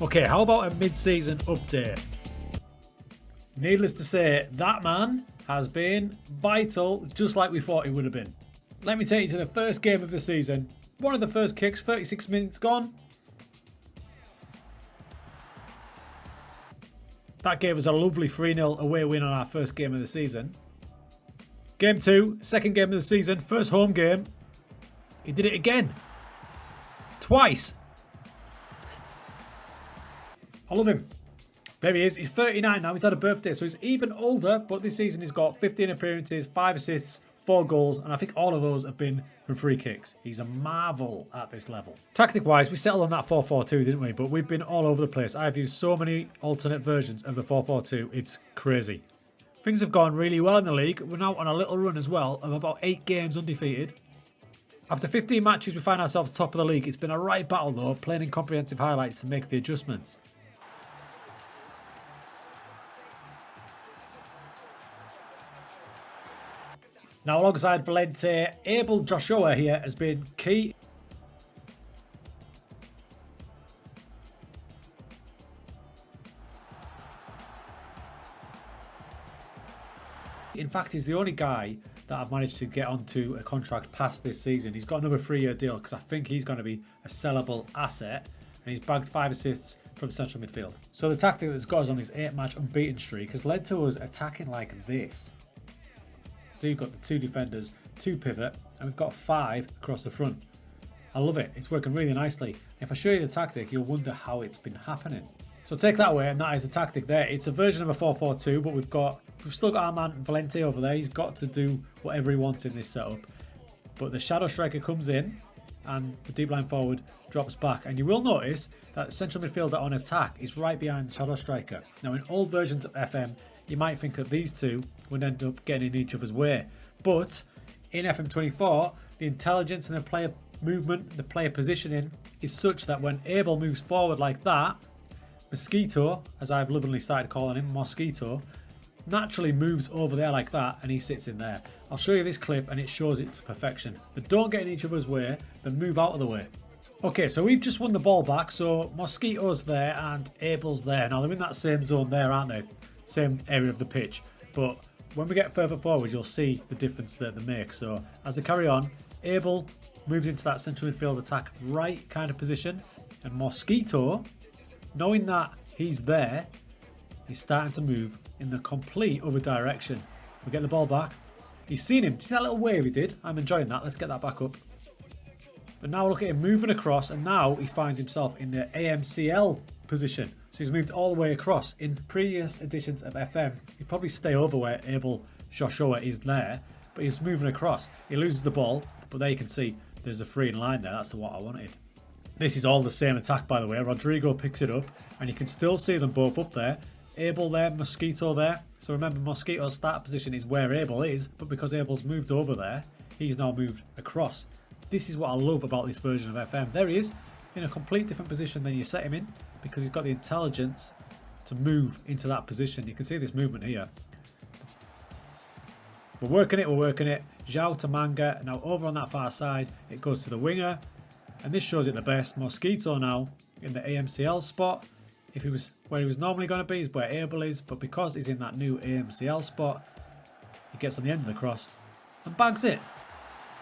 Okay, how about a mid-season update? Needless to say, that man has been vital, just like we thought he would have been. Let me take you to the first game of the season. One of the first kicks, 36 minutes gone. That gave us a lovely 3-0 away win on our first game of the season. Game 2, second game of the season, first home game. He did it again. Twice. I love him. There he is. He's 39 now. He's had a birthday, so he's even older. But this season he's got 15 appearances, 5 assists, 4 goals. And I think all of those have been from free kicks. He's a marvel at this level. Tactic-wise, we settled on that 4-4-2, didn't we? But we've been all over the place. I've used so many alternate versions of the 4-4-2. It's crazy. Things have gone really well in the league. We're now on a little run as well of about 8 games undefeated. After 15 matches, we find ourselves top of the league. It's been a right battle, though, playing in comprehensive highlights to make the adjustments. Now, alongside Valente, Abel Joshua here has been key. In fact, he's the only guy that I've managed to get onto a contract past this season. He's got another 3-year deal because I think he's going to be a sellable asset. And he's bagged 5 assists from central midfield. So the tactic that's got us on this 8-match unbeaten streak has led to us attacking like this. So you've got the 2 defenders, 2 pivot, and we've got 5 across the front. I love it. It's working really nicely. If I show you the tactic, you'll wonder how it's been happening. So take that away, and that is the tactic there. It's a version of a 4-4-2, but we've still got our man Valente over there. He's got to do whatever he wants in this setup. But the shadow striker comes in, and the deep line forward drops back. And you will notice that the central midfielder on attack is right behind the shadow striker. Now, in old versions of FM, you might think that these two would end up getting in each other's way. But in FM24, the intelligence and the player movement, the player positioning is such that when Abel moves forward like that, Mosquito, as I've lovingly started calling him, Mosquito, naturally moves over there like that and he sits in there. I'll show you this clip and it shows it to perfection. But don't get in each other's way, then move out of the way. Okay, so we've just won the ball back, so Mosquito's there and Abel's there. Now they're in that same zone there, aren't they? Same area of the pitch. But when we get further forward, you'll see the difference that they make. So as they carry on, Abel moves into that central midfield attack right kind of position. And Mosquito, knowing that he's there, he's starting to move in the complete other direction. We get the ball back. He's seen him. See that little wave he did? I'm enjoying that. Let's get that back up. But now look at him moving across, and now he finds himself in the AMCL position. So he's moved all the way across. In previous editions of FM, he'd probably stay over where Abel Joshua is there, but he's moving across. He loses the ball, but there you can see there's a 3 in line there. That's what I wanted. This is all the same attack, by the way. Rodrigo picks it up, and you can still see them both up there. Abel there, Mosquito there. So remember, Mosquito's start position is where Abel is, but because Abel's moved over there, he's now moved across. This is what I love about this version of FM. There he is, in a complete different position than you set him in, because he's got the intelligence to move into that position. You can see this movement here. We're working it. João to Manga. Now over on that far side, it goes to the winger. And this shows it the best. Mosquito now in the AMCL spot. If he was where he was normally going to be is where Abel is. But because he's in that new AMCL spot, he gets on the end of the cross and bags it.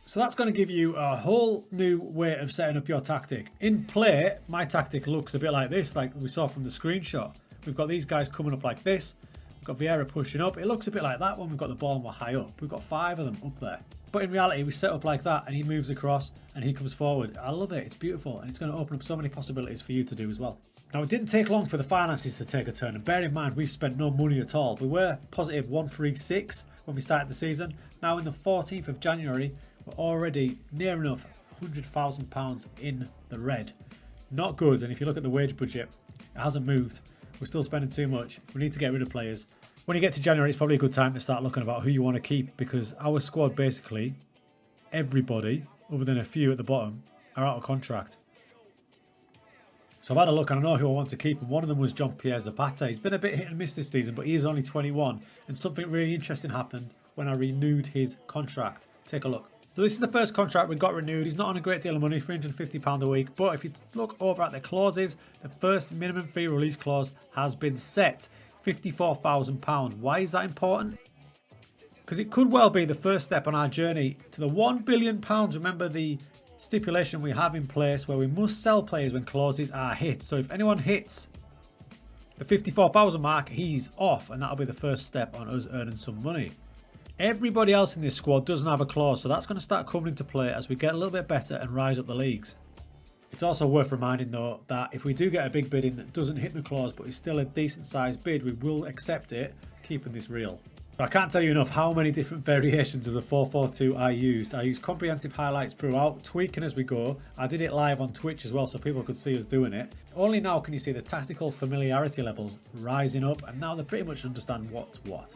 So that's going to give you a whole new way of setting up your tactic. In play, my tactic looks a bit like this, like we saw from the screenshot. We've got these guys coming up like this. We've got Vieira pushing up. It looks a bit like that when we've got the ball and we're high up. We've got 5 of them up there. But in reality, we set up like that and he moves across and he comes forward. I love it. It's beautiful. And it's going to open up so many possibilities for you to do as well. Now, it didn't take long for the finances to take a turn. And bear in mind, we've spent no money at all. We were positive 136 when we started the season. Now, in the 14th of January, we're already near enough £100,000 in the red. Not good. And if you look at the wage budget, it hasn't moved. We're still spending too much. We need to get rid of players. When you get to January, it's probably a good time to start looking about who you want to keep, because our squad, basically, everybody, other than a few at the bottom, are out of contract. So I've had a look and I know who I want to keep, and one of them was Jean-Pierre Zapata. He's been a bit hit and miss this season, but he is only 21, and something really interesting happened when I renewed his contract. Take a look. So this is the first contract we got renewed. He's not on a great deal of money, £350 a week. But if you look over at the clauses, the first minimum fee release clause has been set. £54,000. Why is that important? Because it could well be the first step on our journey to the £1 billion. Remember the stipulation we have in place where we must sell players when clauses are hit. So if anyone hits the 54,000 mark, he's off, and that'll be the first step on us earning some money. Everybody else in this squad doesn't have a clause, so that's going to start coming into play as we get a little bit better and rise up the leagues. It's also worth reminding though that if we do get a big bid in that doesn't hit the clause but is still a decent sized bid, we will accept it, keeping this real. But I can't tell you enough how many different variations of the 442 I used. I used comprehensive highlights throughout, tweaking as we go. I did it live on Twitch as well so people could see us doing it. Only now can you see the tactical familiarity levels rising up, and now they pretty much understand what's what.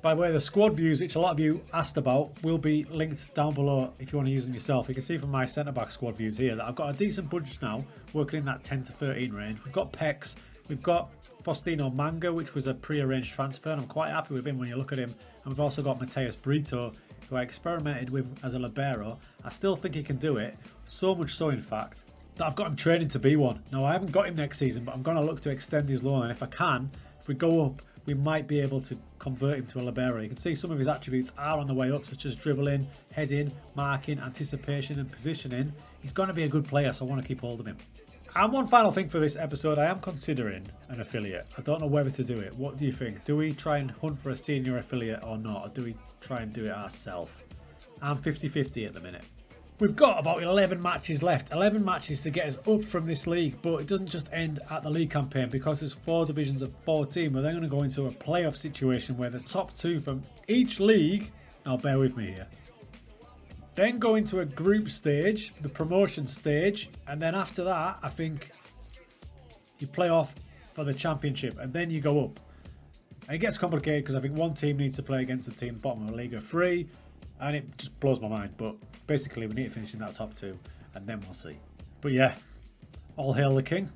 By the way, the squad views, which a lot of you asked about, will be linked down below if you want to use them yourself. You can see from my centre-back squad views here that I've got a decent budget now, working in that 10 to 13 range. We've got Pex, we've got Faustino Manga, which was a pre-arranged transfer, and I'm quite happy with him when you look at him. And we've also got Mateus Brito, who I experimented with as a libero. I still think he can do it, so much so in fact, that I've got him training to be one. Now, I haven't got him next season, but I'm going to look to extend his loan, and if I can, if we go up, we might be able to convert him to a libero. You can see some of his attributes are on the way up, such as dribbling, heading, marking, anticipation and positioning. He's going to be a good player, so I want to keep hold of him. And one final thing for this episode, I am considering an affiliate. I don't know whether to do it. What do you think? Do we try and hunt for a senior affiliate or not? Or do we try and do it ourselves? I'm 50-50 at the minute. We've got about 11 matches left. 11 matches to get us up from this league, but it doesn't just end at the league campaign because there's 4 divisions of 14. We're then going to go into a playoff situation where the top 2 from each league, now bear with me here, then go into a group stage, the promotion stage, and then after that, I think you play off for the championship, and then you go up. And it gets complicated because I think one team needs to play against the team bottom of the league of 3, and it just blows my mind. But basically, we need to finish in that top 2, and then we'll see. But yeah, all hail the king.